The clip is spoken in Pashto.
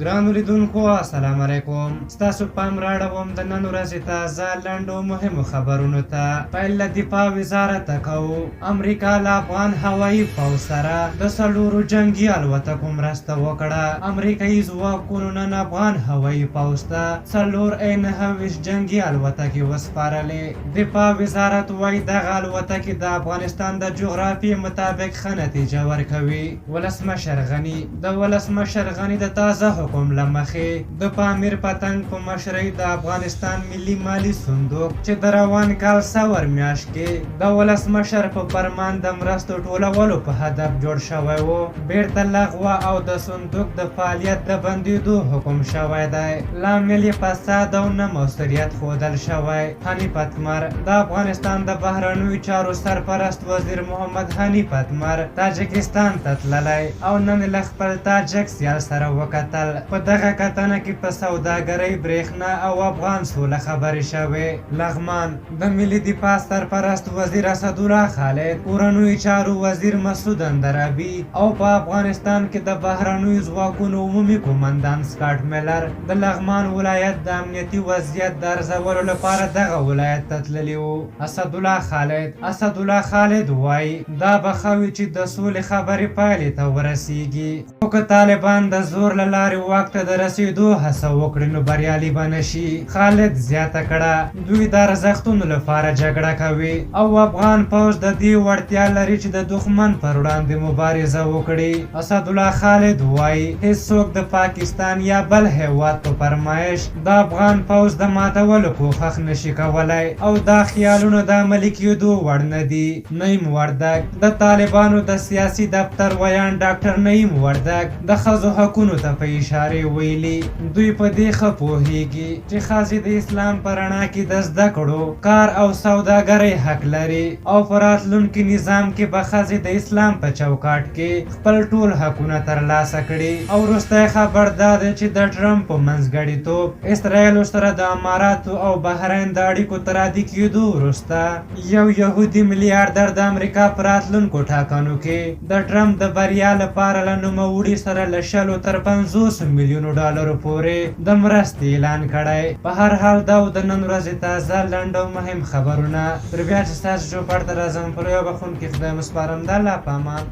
ګرانو لیدونکو السلام علیکم. ستاسو پام راړوم د نن ورځې تازه لنډو مهمو خبرونو ته. پیل له دفاع وزارت کوو. امریکا له افغان هوایي پوځ سره د 4 جنګي الوتکو مرسته وکړه. امریکایي ځواکونو نن افغان هوایي پوځ ته 4 جنګي الوتکې وسپارلې. دفاع وزارت وایي دغه الوتکې د افغانستان د جغرافیې مطابق ښه نتیجه ورکوي. ولسمشر غني د ولسمشر غني د تازه حکم لمخې د پامیر پتنګ په مشرۍ د افغانستان ملي مالی صندوق چې د روان کال سور میاشت کې د ولسمشر په فرمان د مرستو ټولولو په هدف جوړ شوی و بیرته لغوه او د صندوق د فعالیت د بندېدو حکم شوی دی. لامل یې فساد او نه موثریت ښودل شوی. حنیف اتمر د افغانستان د بهرنیو چارو سرپرست وزیر محمد حنیف اتمر تاجکستان ته تللی او نن له خپل تاجک سیال سره وکتل. په دغه کتنه کې په سوداګرۍ، برېښنا او افغان سوله خبرې شوې. لغمان د ملي دفاع سرپرست وزیر اسدالله خالد، کورنیو چارو وزیر مسعود اندرابي او په افغانستان کې د بهرنیو ځواکونو عمومي قومندان سکاټ میلر د لغمان ولایت د امنیتي وضعیت د ارزولو لپاره دغه ولایت ته تللي وو. اسدالله خالد وایي دا به ښه وي چې د سولې خبرې پایلې ته ورسیږي، خو که طالبان د زور له لارې واک ته د رسېدو هڅه وکړي نو بریالي به نه شي. خالد زیاته کړه دوی د ارزښتونو لپاره جګړه کوي او افغان پوځ د دې وړتیا لري چې د دښمن پر وړاندې مبارزه وکړي. اسدالله خالد وایي هیڅوک د پاکستان یا بل هیواد په فرمایش د افغان پوځ د ماتولو کوښښ نشي کولی او دا خیالونه د عملي کېدو وړ نه دي. نعیم وردګ د طالبانو د سیاسي دفتر ویان ډاکټر نعیم وردګ د ښځو حقونو ته په اشاره ویلي دوی په دې ښه پوهیږي چې ښځې د اسلام په رڼا کې د زده کړو، کار او سوداګرۍ حق لري او په راتلونکي نظام کې به ښځې د اسلام په چوکاټ کې خپل ټول حقونه ترلاسه کړي. او وروستی خبر دا دی چې د ټرمپ په منځګړیتوب اسرایلو سره د اماراتو او بحرین د اړیکو تر عادي کېدو وروسته یو یهودي میلیاردر د امریکا په راتلونکو ټاکنو کې د ټرمپ د بریا لپاره له نوموړي سره له 100 تر 50 میلیونو ډالرو پورې د مرستې اعلان کړی. په هر حال دا د نن ورځې تازه لنډ او مهم خبرونه. تر بیا چې ستاسو چوپړ ته راځم په یو بخښونکي خدای مو سپارم. د الله په امان.